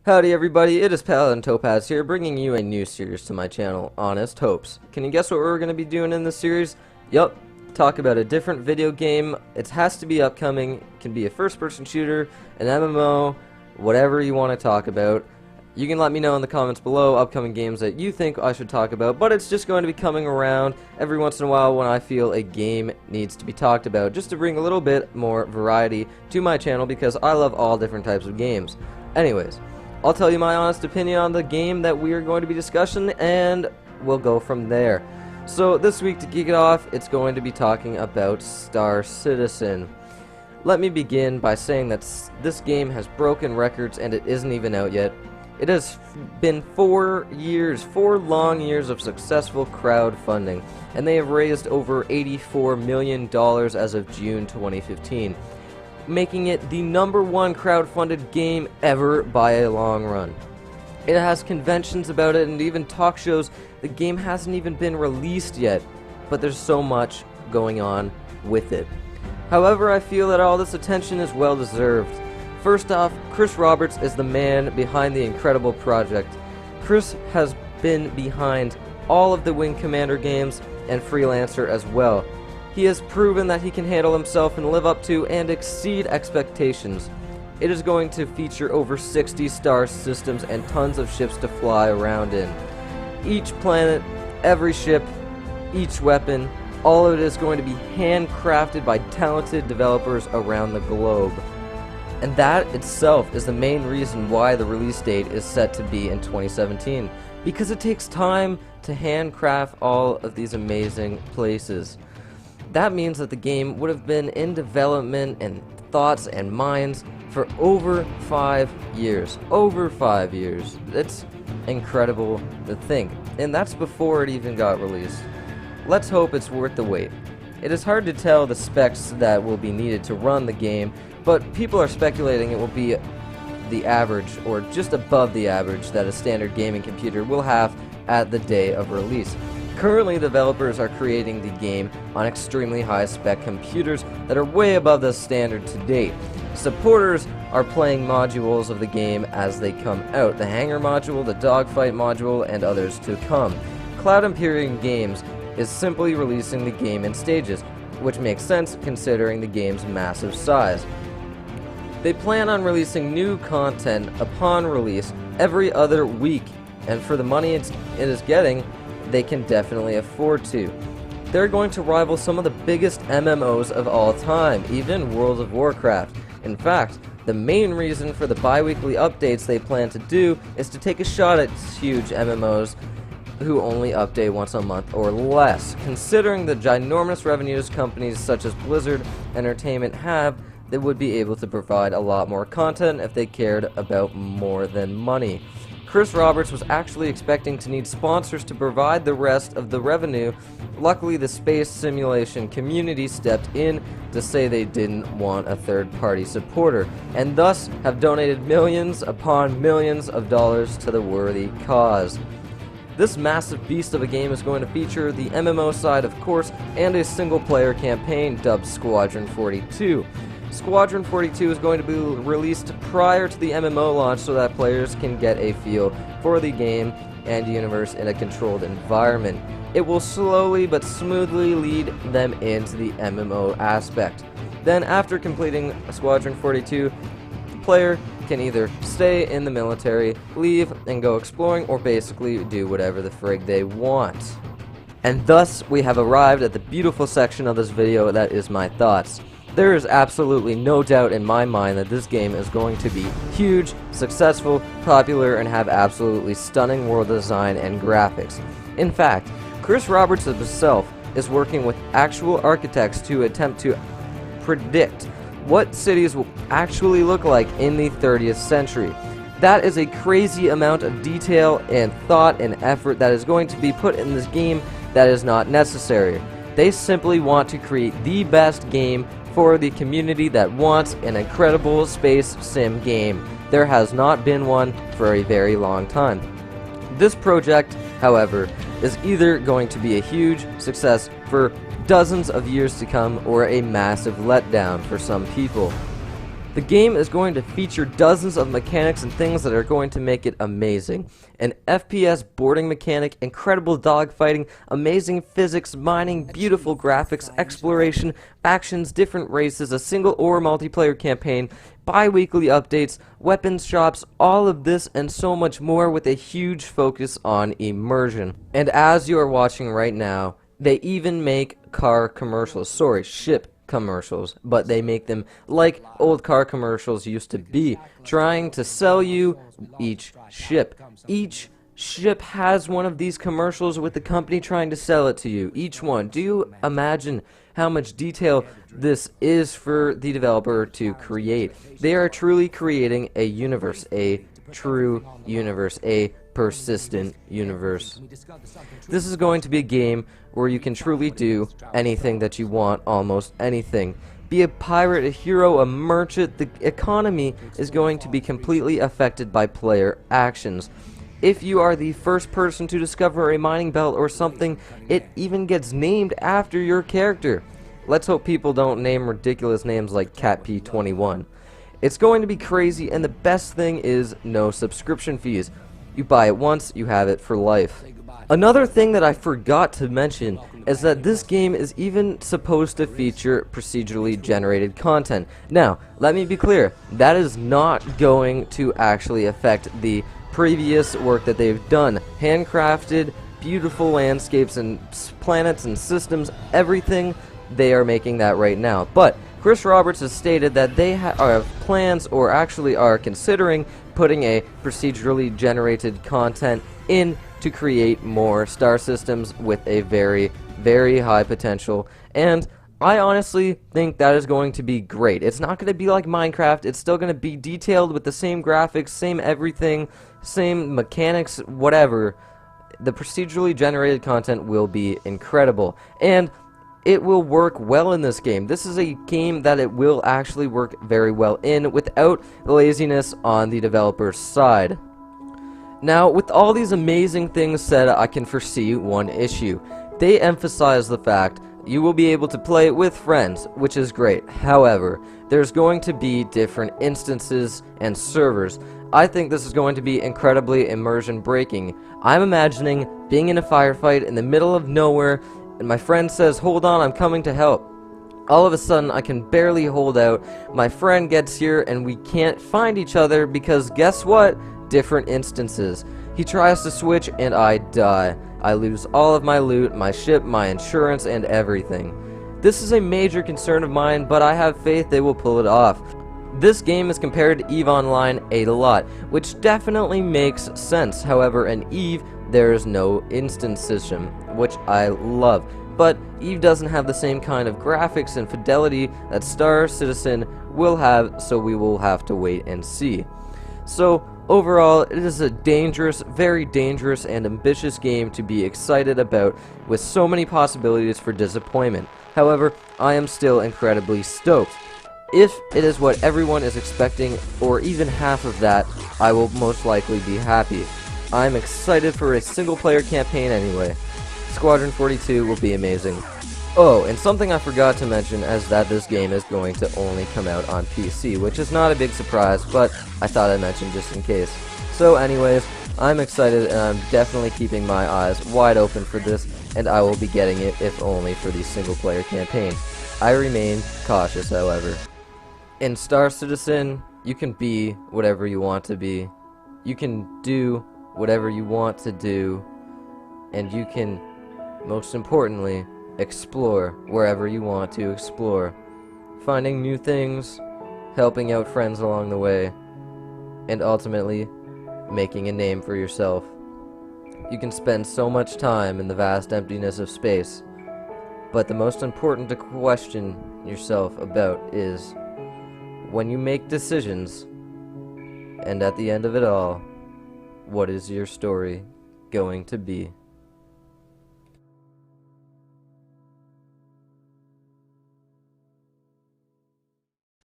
Howdy everybody, it is Paladin Topaz here, bringing you a new series to my channel, Honest Hopes. Can you guess what we're going to be doing in this series? Yup, talk about a different video game. It has to be upcoming, it can be a first-person shooter, an MMO, whatever you want to talk about. You can let me know in the comments below upcoming games that you think I should talk about, but it's just going to be coming around every once in a while when I feel a game needs to be talked about, just to bring a little bit more variety to my channel because I love all different types of games. Anyways, I'll tell you my honest opinion on the game that we are going to be discussing, and we'll go from there. So this week, to kick it off, it's going to be talking about Star Citizen. Let me begin by saying that this game has broken records and it isn't even out yet. It has been 4 long years of successful crowdfunding, and they have raised over $84 million as of June 2015. Making it the #1 crowdfunded game ever by a long run. It has conventions about it and even talk shows. The game hasn't even been released yet, but there's so much going on with it. However, I feel that all this attention is well deserved. First off, Chris Roberts is the man behind the incredible project. Chris has been behind all of the Wing Commander games and Freelancer as well. He has proven that he can handle himself and live up to and exceed expectations. It is going to feature over 60 star systems and tons of ships to fly around in. Each planet, every ship, each weapon, all of it is going to be handcrafted by talented developers around the globe. And that itself is the main reason why the release date is set to be in 2017. Because it takes time to handcraft all of these amazing places. That means that the game would have been in development and thoughts and minds for over 5 years. Over 5 years. It's incredible to think. And that's before it even got released. Let's hope it's worth the wait. It is hard to tell the specs that will be needed to run the game, but people are speculating it will be the average or just above the average that a standard gaming computer will have at the day of release. Currently, developers are creating the game on extremely high-spec computers that are way above the standard to date. Supporters are playing modules of the game as they come out, the Hangar module, the Dogfight module, and others to come. Cloud Imperium Games is simply releasing the game in stages, which makes sense considering the game's massive size. They plan on releasing new content upon release every other week, and for the money it is getting, they can definitely afford to. They're going to rival some of the biggest MMOs of all time, even World of Warcraft. In fact, the main reason for the bi-weekly updates they plan to do is to take a shot at huge MMOs who only update once a month or less. Considering the ginormous revenues companies such as Blizzard Entertainment have, they would be able to provide a lot more content if they cared about more than money. Chris Roberts was actually expecting to need sponsors to provide the rest of the revenue. Luckily, the space simulation community stepped in to say they didn't want a third-party supporter, and thus have donated millions upon millions of dollars to the worthy cause. This massive beast of a game is going to feature the MMO side, of course, and a single-player campaign dubbed Squadron 42. Squadron 42 is going to be released prior to the MMO launch so that players can get a feel for the game and universe in a controlled environment. It will slowly but smoothly lead them into the MMO aspect. Then, after completing Squadron 42, the player can either stay in the military, leave, and go exploring, or basically do whatever the frig they want. And thus, we have arrived at the beautiful section of this video that is my thoughts. There is absolutely no doubt in my mind that this game is going to be huge, successful, popular, and have absolutely stunning world design and graphics. In fact, Chris Roberts himself is working with actual architects to attempt to predict what cities will actually look like in the 30th century. That is a crazy amount of detail and thought and effort that is going to be put in this game that is not necessary. They simply want to create the best game for the community that wants an incredible space sim game. There has not been one for a very long time. This project, however, is either going to be a huge success for dozens of years to come or a massive letdown for some people. The game is going to feature dozens of mechanics and things that are going to make it amazing. An FPS boarding mechanic, incredible dogfighting, amazing physics, mining, beautiful graphics, exploration, actions, different races, a single or multiplayer campaign, bi-weekly updates, weapons shops, all of this and so much more with a huge focus on immersion. And as you are watching right now, they even make car commercials, ship commercials, but they make them like old car commercials used to be, trying to sell you each ship. Each ship has one of these commercials with the company trying to sell it to you. Each one. Do you imagine how much detail this is for the developer to create? They are truly creating a universe, a true universe, a persistent universe. This is going to be a game where you can truly do anything that you want, almost anything. Be a pirate, a hero, a merchant. The economy is going to be completely affected by player actions. If you are the first person to discover a mining belt or something, it even gets named after your character. Let's hope people don't name ridiculous names like CatP21. It's going to be crazy, and the best thing is no subscription fees. You buy it once, you have it for life. Another thing that I forgot to mention is that this game is even supposed to feature procedurally generated content. Now, let me be clear, that is not going to actually affect the previous work that they've done. Handcrafted, beautiful landscapes and planets and systems, everything, they are making that right now. But Chris Roberts has stated that they have plans, or actually are considering, putting a procedurally generated content in to create more star systems with a very, very high potential. And I honestly think that is going to be great. It's not going to be like Minecraft. It's still going to be detailed with the same graphics, same everything, same mechanics, whatever. The procedurally generated content will be incredible. And it will work well in this game. This is a game that it will actually work very well in without laziness on the developer's side. Now, with all these amazing things said, I can foresee one issue. They emphasize the fact you will be able to play with friends, which is great. However, there's going to be different instances and servers. I think this is going to be incredibly immersion breaking. I'm imagining being in a firefight in the middle of nowhere, and my friend says, "Hold on, I'm coming to help." All of a sudden, I can barely hold out. My friend gets here, and we can't find each other because guess what? Different instances. He tries to switch, and I die. I lose all of my loot, my ship, my insurance, and everything. This is a major concern of mine, but I have faith they will pull it off. This game is compared to EVE Online a lot, which definitely makes sense. However, in EVE, there is no instance system, which I love. But EVE doesn't have the same kind of graphics and fidelity that Star Citizen will have, so we will have to wait and see. So, overall, it is a dangerous, very dangerous and ambitious game to be excited about, with so many possibilities for disappointment. However, I am still incredibly stoked. If it is what everyone is expecting, or even half of that, I will most likely be happy. I'm excited for a single-player campaign anyway. Squadron 42 will be amazing. Oh, and something I forgot to mention is that this game is going to only come out on PC, which is not a big surprise, but I thought I'd mention just in case. So anyways, I'm excited, and I'm definitely keeping my eyes wide open for this, and I will be getting it if only for the single-player campaign. I remain cautious, however. In Star Citizen, you can be whatever you want to be. You can do whatever you want to do, and you can, most importantly, explore wherever you want to explore, finding new things, helping out friends along the way, and ultimately making a name for yourself. You can spend so much time in the vast emptiness of space, but the most important to question yourself about is when you make decisions, and at the end of it all, what is your story going to be?